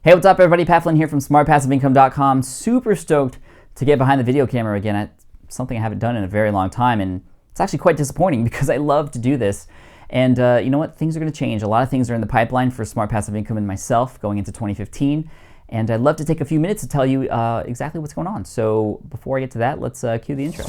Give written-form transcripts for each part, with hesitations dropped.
Hey, what's up everybody? Pat Flynn here from smartpassiveincome.com. Super stoked to get behind the video camera again. It's something I haven't done in a very long time, and it's actually quite disappointing because I love to do this. And you know what? Things are going to change. A lot of things are in the pipeline for Smart Passive Income and myself going into 2015. And I'd love to take a few minutes to tell you exactly what's going on. So before I get to that, let's cue the intro.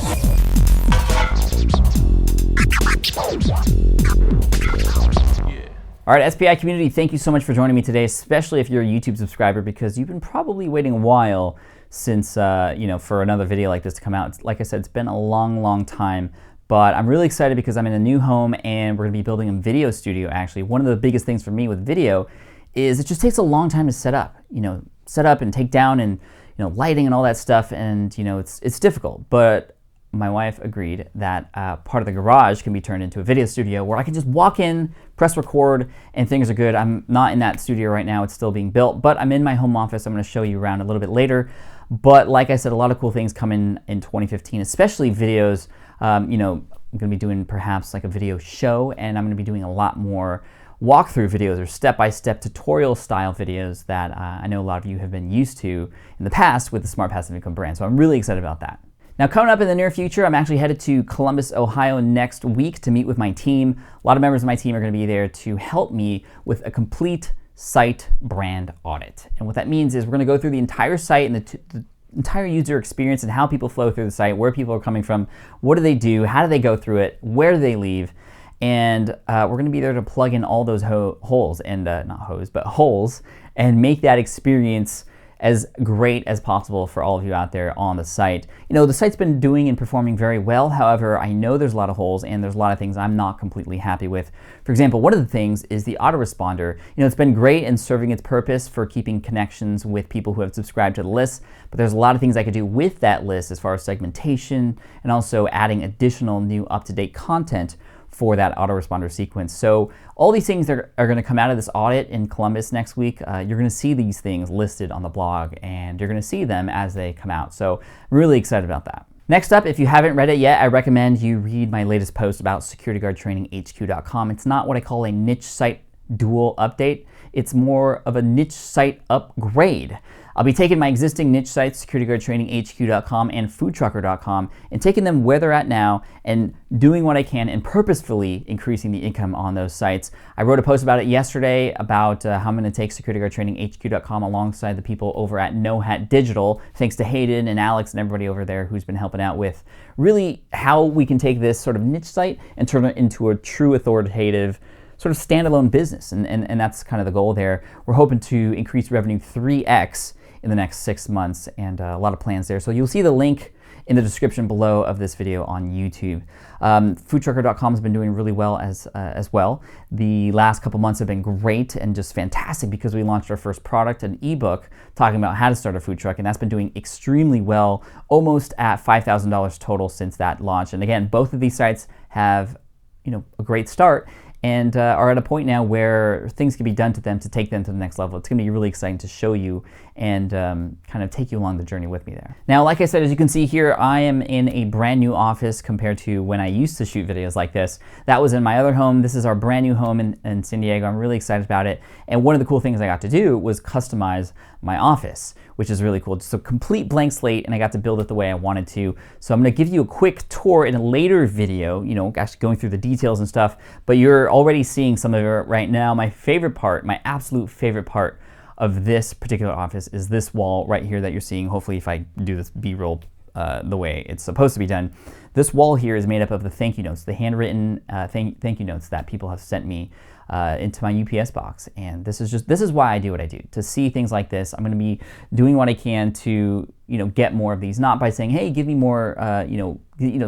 All right, SPI community, thank you so much for joining me today, especially if you're a YouTube subscriber, because you've been probably waiting a while since, for another video like this to come out. Like I said, it's been a long time, but I'm really excited because I'm in a new home and we're gonna be building a video studio, actually. One of the biggest things for me with video is it just takes a long time to set up, and take down and, lighting and all that stuff, and, it's difficult, but my wife agreed that part of the garage can be turned into a video studio where I can just walk in, press record, and things are good. I'm not in that studio right now. It's still being built, but I'm in my home office. I'm going to show you around a little bit later. But like I said, a lot of cool things come in 2015, especially videos. I'm going to be doing perhaps like a video show, and I'm going to be doing a lot more walkthrough videos or step-by-step tutorial style videos that I know a lot of you have been used to in the past with the Smart Passive Income brand. So I'm really excited about that. Now, coming up in the near future, I'm actually headed to Columbus, Ohio next week to meet with my team. A lot of members of my team are going to be there to help me with a complete site brand audit. And what that means is we're going to go through the entire site and the entire user experience and how people flow through the site, where people are coming from, what do they do, how do they go through it, where do they leave, and we're going to be there to plug in all those holes, and not hose, but holes, and make that experience as great as possible for all of you out there on the site. The site's been doing and performing very well. However, I know there's a lot of holes and there's a lot of things I'm not completely happy with. For example, one of the things is the autoresponder. It's been great in serving its purpose for keeping connections with people who have subscribed to the list, but there's a lot of things I could do with that list as far as segmentation and also adding additional new up-to-date content for that autoresponder sequence. So all these things are going to come out of this audit in Columbus next week. You're going to see these things listed on the blog, and you're going to see them as they come out. So I'm really excited about that. Next up, if you haven't read it yet, I recommend you read my latest post about securityguardtraininghq.com. It's not what I call a niche site dual update. It's more of a niche site upgrade. I'll be taking my existing niche sites, securityguardtraininghq.com and foodtrucker.com, and taking them where they're at now and doing what I can and purposefully increasing the income on those sites. I wrote a post about it yesterday about how I'm going to take securityguardtraininghq.com alongside the people over at No Hat Digital, thanks to Hayden and Alex and everybody over there who's been helping out with really how we can take this sort of niche site and turn it into a true authoritative sort of standalone business. And that's kind of the goal there. We're hoping to increase revenue 3x in the next 6 months, and a lot of plans there. So you'll see the link in the description below of this video on YouTube. Foodtrucker.com has been doing really well as well. The last couple months have been great and just fantastic because we launched our first product, an ebook talking about how to start a food truck, and that's been doing extremely well, almost at $5,000 total since that launch. And again, both of these sites have a great start and are at a point now where things can be done to them to take them to the next level. It's going to be really exciting to show you and kind of take you along the journey with me there. Now, like I said, as you can see here, I am in a brand new office compared to when I used to shoot videos like this. That was in my other home. This is our brand new home in San Diego. I'm really excited about it. And one of the cool things I got to do was customize my office, which is really cool. Just a complete blank slate, and I got to build it the way I wanted to. So I'm going to give you a quick tour in a later video, actually going through the details and stuff, but you're already seeing some of it right now. My favorite part, my absolute favorite part of this particular office is this wall right here that you're seeing. Hopefully if I do this B-roll the way it's supposed to be done. This wall here is made up of the thank you notes, the handwritten thank you notes that people have sent me into my UPS box. And this is why I do what I do. To see things like this, I'm going to be doing what I can to get more of these. Not by saying, hey, give me more,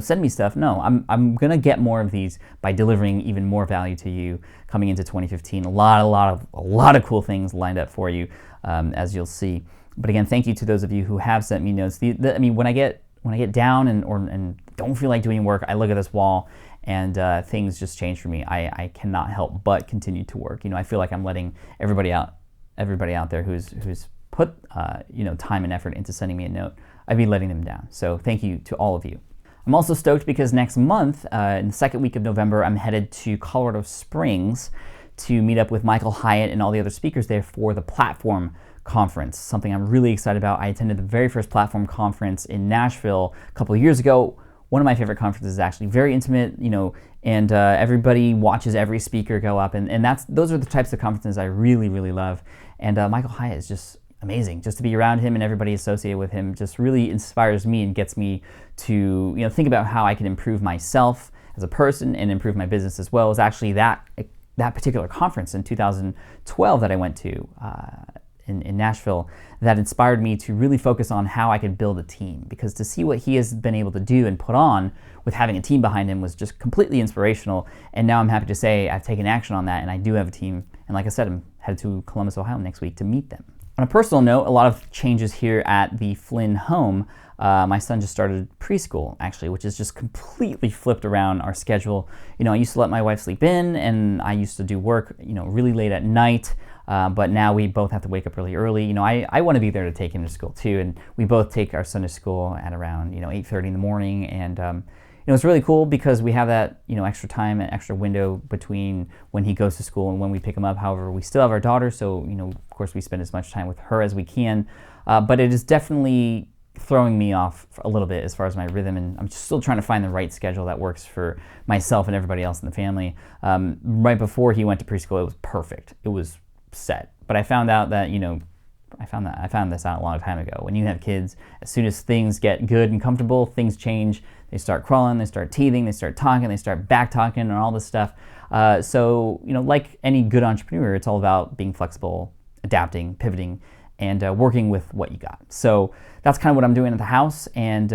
send me stuff. No, I'm going to get more of these by delivering even more value to you coming into 2015. A lot of cool things lined up for you, as you'll see. But again, thank you to those of you who have sent me notes. I mean, when I get down and don't feel like doing work, I look at this wall and things just change for me. I cannot help but continue to work. I feel like I'm letting everybody out there who's put time and effort into sending me a note. I'd be letting them down. So thank you to all of you. I'm also stoked because next month, in the second week of November, I'm headed to Colorado Springs to meet up with Michael Hyatt and all the other speakers there for the Platform Conference, something I'm really excited about. I attended the very first Platform Conference in Nashville a couple of years ago. One of my favorite conferences, is actually very intimate, and everybody watches every speaker go up, and those are the types of conferences I really, really love. And Michael Hyatt is just amazing. Just to be around him and everybody associated with him just really inspires me and gets me to think about how I can improve myself as a person and improve my business as well. It was actually that particular conference in 2012 that I went to in Nashville that inspired me to really focus on how I could build a team, because to see what he has been able to do and put on with having a team behind him was just completely inspirational. And now I'm happy to say I've taken action on that, and I do have a team. And like I said, I'm headed to Columbus, Ohio next week to meet them. On a personal note, a lot of changes here at the Flynn home. My son just started preschool, actually, which has just completely flipped around our schedule. I used to let my wife sleep in, and I used to do work, really late at night. But now we both have to wake up really early. I want to be there to take him to school too, and we both take our son to school at around 8:30 in the morning, and it's really cool because we have that extra time and extra window between when he goes to school and when we pick him up. However, we still have our daughter, so of course we spend as much time with her as we can. But it is definitely throwing me off a little bit as far as my rhythm, and I'm still trying to find the right schedule that works for myself and everybody else in the family. Right before he went to preschool, it was perfect. It was set. But I found out that, I found this out a long time ago. When you have kids, as soon as things get good and comfortable, things change. They start crawling, they start teething, they start talking, they start back talking and all this stuff. So, like any good entrepreneur, it's all about being flexible, adapting, pivoting, and working with what you got. So that's kind of what I'm doing at the house. And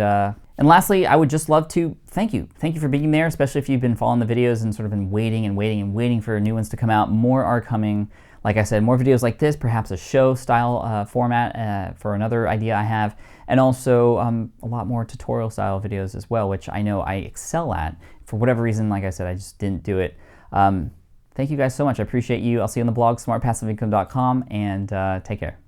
lastly, I would just love to thank you. Thank you for being there, especially if you've been following the videos and sort of been waiting for new ones to come out. More are coming. Like I said, more videos like this, perhaps a show-style format for another idea I have, and also a lot more tutorial-style videos as well, which I know I excel at. For whatever reason, like I said, I just didn't do it. Thank you guys so much. I appreciate you. I'll see you on the blog, smartpassiveincome.com, and take care.